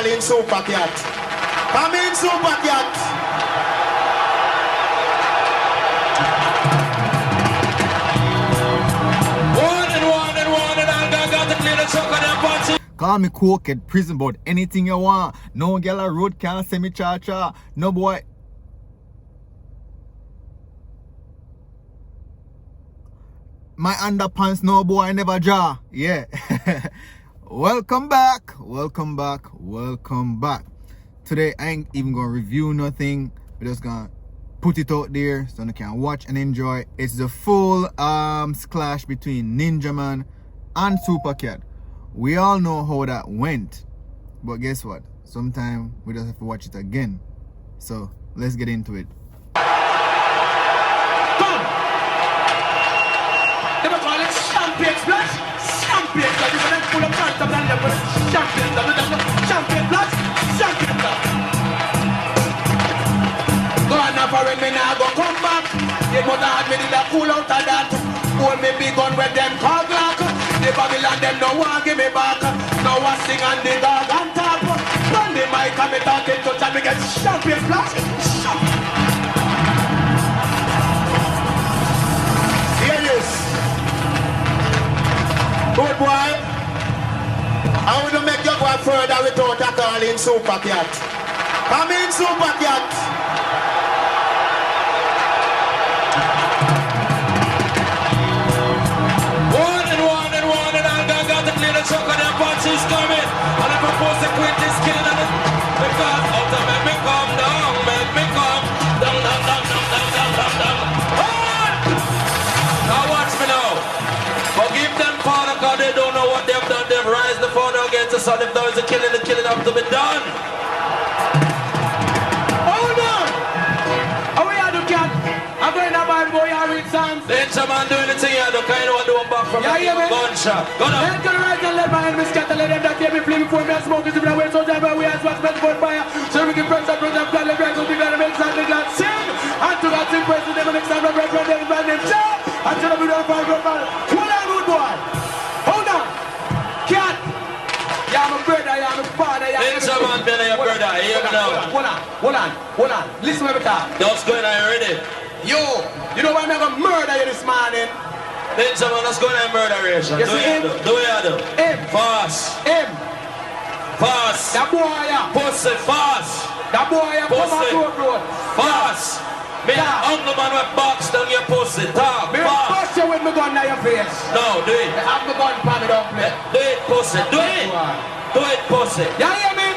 calling Supa Cat. Come in, Supa Cat. Call me cokehead, prison board, anything you want. No girl a road can't send me cha-cha. No boy. My underpants, no boy, never draw. Yeah. Welcome back. Welcome back. Welcome back. Today, I ain't even gonna review nothing. We're just gonna put it out there so you can watch and enjoy. It's the full clash between Ninja Man and Supa Cat. We all know how that went. But guess what? Sometimes we just have to watch it again. So, let's get into it. Champion splash, champion splash. You can pull up front of the champion splash, champion splash, champion splash. Go on now for me now, go come back. They must have me did a pull out of that. Hold me big gun with them call black. The Babylon them no want give me back. Now I sing on the dog on top. Run the mic and me talking to and me get champion splash. Good boy, I want to make you go further without a calling Supa Cat. Come in, Supa Cat. One and I got to clear the truck and them punches coming. And I propose to quit this killing and it. Because out of make me come down, make me come down. Now watch me now. Forgive them, Father, because they don't know what they've done. They've raised the Father against the Son. If there is a killing, the killing have to be done. Hold on! How we are the cat? I'm going to buy boy, I read songs. The man doing the thing, I don't kind of want to do back from the gunshot. Go down. Let's go right and let my enemies scatter. Let them that hear me flee before me and smoke. If I wait so time, we have what's meant for fire. So we can press and press and blood, let me go to the make and the glass. Sing! And to that sing, press the devil next time, break, them by them. Until we don't find good boy. Hold on. Cat. Yeah, I'm a brother, yeah, I'm a father, yeah. Ninja Man, Ben, your brother. Here we now. Hold on. Listen to me talk. What's going on already? Yo, you know why I'm gonna murder you this morning? Ninja Man, let's go on murderation. Yes, do it, do. M. Fast. Fast. That boy, yeah. Pussy, fast. That boy, yeah. Pussy. Road. Fast. Me uncle man with box down your pussy, talk, me fast. Bust you with me gun in your face. No, do it. I have my gun, palm it up, man. Do it, pussy, do it. Do it, pussy. You hear me?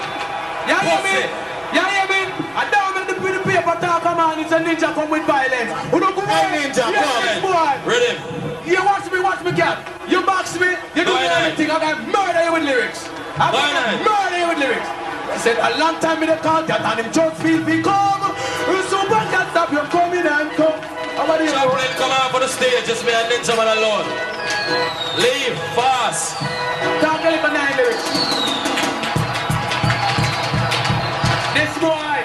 You hear me? You hear me? I don't make the pretty paper talk, come on, it's a ninja come with violence. Who don't go on? Ninja, come on. Ready? You watch me, cat. You box me, you do anything, I'm gonna murder you with lyrics. I'm gonna murder you with lyrics. I said a long time in the call, cat, and him just feel me come. Supa Cat, stop you coming and come. Chaplain, come out for the stage, just me and Ninja Man alone. Leave, fast. Talk a little 9 lyrics. This boy,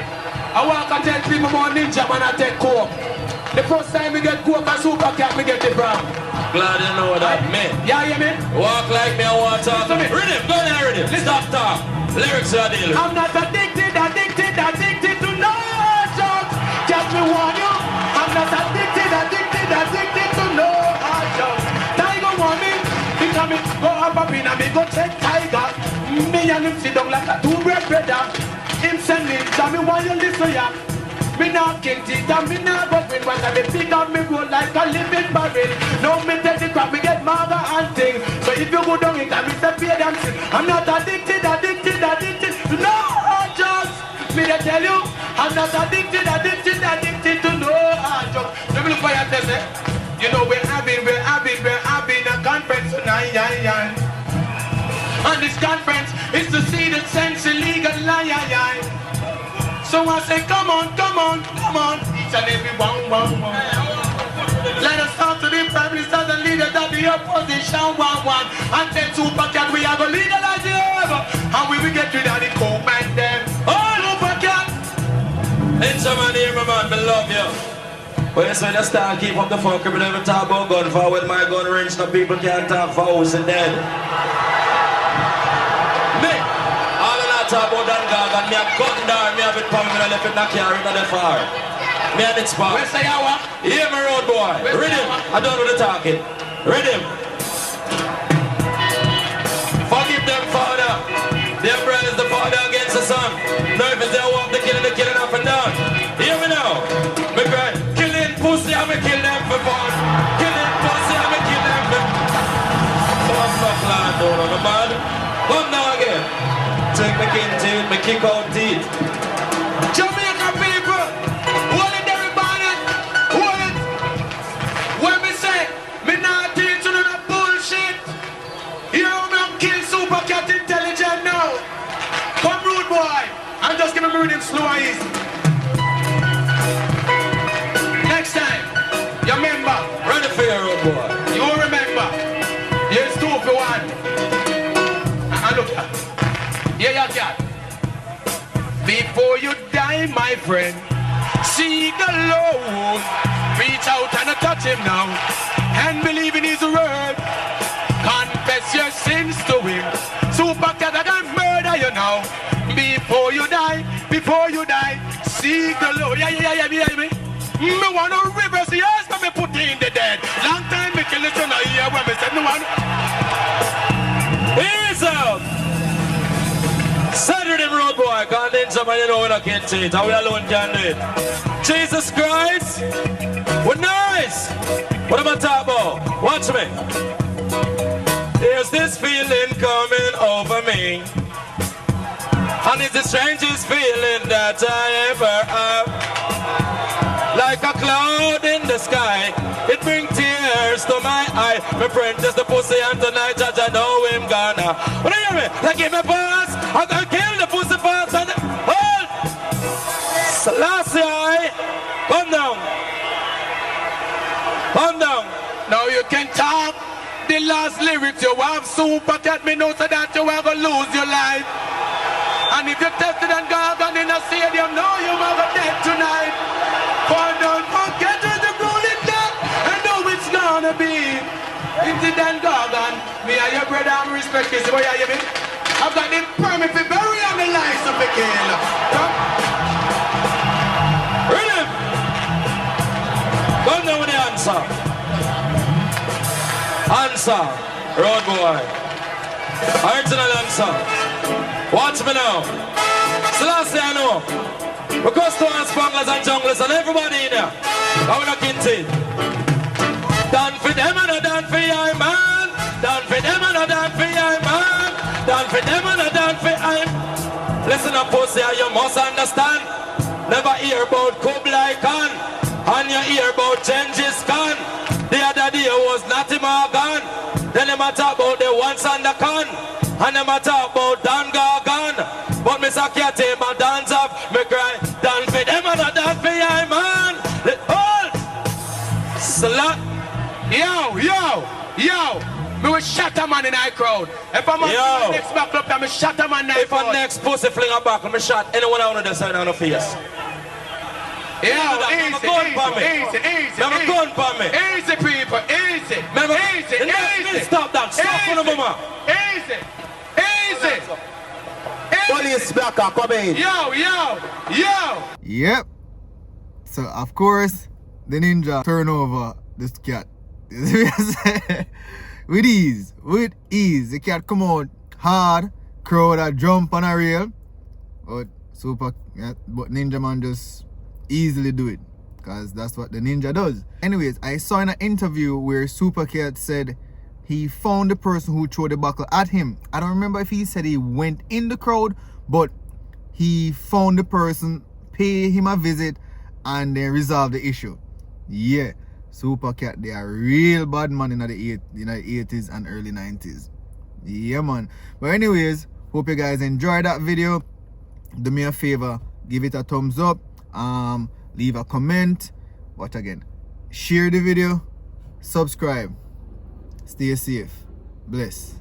I want to tell people about Ninja Man I take coke. The first time we get coke and Supa Cat, we get it from. Glad you know that, me. Yeah, hear me? Walk like me, I want to talk. Rhythm, go there, rhythm. Stop talk. Lyrics are dealing. I'm not addicted to no drugs. Just me warn you. I'm not addicted to no drugs. Tiger want me. Because me go up in and me go check Tiger. Me and him sit down like a two-bread brother. Him send me, tell me why you listen ya. Me not king teeth and me not go win. Once I be big on me roll like a living barrel. Now me take the crap, me get maga and thing. So if you go down it, I me say pay them sin. I'm not addicted to no drugs. Me they tell you, I'm not addicted to no drugs. Let me look for your test, eh? You know we're having a conference tonight, and this conference is to see the sense illegal lie. So I say, come on, each and every one. Let us talk to the prime ministers and leaders of the opposition, one. And tell Supa Cat we are going to legalize the herb. And we will get rid of the coke man them. Oh, Supa Cat! Ninja Man here, my man, I love you. But yes, when you start keep up the fuck, we never talk about gun for with my gun range, no people can't talk for house and dead. Me, all of that talk about that gargan, me a cutting down, me have it from me, I left it in the car, in the far. Me and it spot. Where's the hour? Hear me, road boy. Rhythm. I don't know the talking. Rhythm. Forgive them, Father. Their brothers, the Father against the Son. Now if it's their walk, the killing up and down. Hear me now. Me cry, killing pussy, I'm going to kill them for fun. Killing pussy, I'm going to kill them for fun. Fuck, Lord, don't know the man. Come now again. Take me king teeth, me kick out teeth. Jamaica people, hold it everybody, hold it. When me say, me not teach you no bullshit. You know me kill Supa Cat intelligent now. Come rude boy, and just give me rhythm slow and easy. Next time, you remember. Ready for your road boy. You remember. Here's 2 for 1. And look at. Yeah, yeah, yeah. Before you die, my friend, seek the Lord. Reach out and touch him now, and believe in his word. Confess your sins to him. Supa Cat, I can murder you now. Before you die, seek the Lord. Yeah, yeah, yeah, yeah, me. Me want to reverse the earth, but me put it in the dead. Long time me kill it, you know, here when me said no one. Here is out. Saturday road boy, can't then somebody you know we can't see it, and we alone can do it. Jesus Christ, we're nice. What am I talking about? Watch me. There's this feeling coming over me, and it's the strangest feeling that I ever have. Like a cloud in the sky, it brings tears to my eye. My friend just the pussy, and tonight Judge, I know him gonna. What do you hear me? Like give me pass, I'm gonna kill the pussy fast and hold. Selassie, come down. Come down. Now you can talk. The last lyrics you have Supa Cat, me know so that you are gonna lose your life. And if you tested and gargan in a stadium, no, you are gonna dead tonight. For don't forget to the ruling death, and know it's gonna be. If the Dan gargan, me and your brother, I'm respect this. What you hear me? I've got the permit to bury on the lives of the kill. Rhythm. Come down with the answer. Answer, road boy. Original answer. Watch me now. Selassie, I know. Because to our spanglers and junglers and everybody in here. I'm not kidding. Done for them and a done for your man. Done for them and a done for your man. Done for them and a done for him. Listen up, pussy, you must understand. Never hear about Kublai Khan. And you hear about Genghis Khan. The other day was Natty Morgan. Then they talk about the ones and the Khan. And they talk about Dan Gargan. But Mr. Cat my dance up. Me cry, dance for them and a dance for your man. Hold! Slut. Yo. Me will shut a man in our crowd. If I'm on next back up, I'm shut a man in our crowd. If a next pussy fling a back, me shot anyone out of the side on the face. Easy, people, easy. Stop that, stop for the mama. Easy. Police back up, come in. Yo. Yep. So of course the ninja turn over this cat. with ease. The cat come out hard, crowd a jump on a rail. But Ninja Man just easily do it, because that's what the ninja does. Anyways, I saw in an interview where Supa Cat said he found the person who threw the buckle at him. I don't remember if he said he went in the crowd, but he found the person, pay him a visit, and then resolve the issue. Yeah, Supa Cat, they are real bad man in the 80s and early 90s. Yeah, man. But anyways, hope you guys enjoyed that video. Do me a favor, give it a thumbs up. Leave a comment. What again? Share the video. Subscribe. Stay safe. Bless.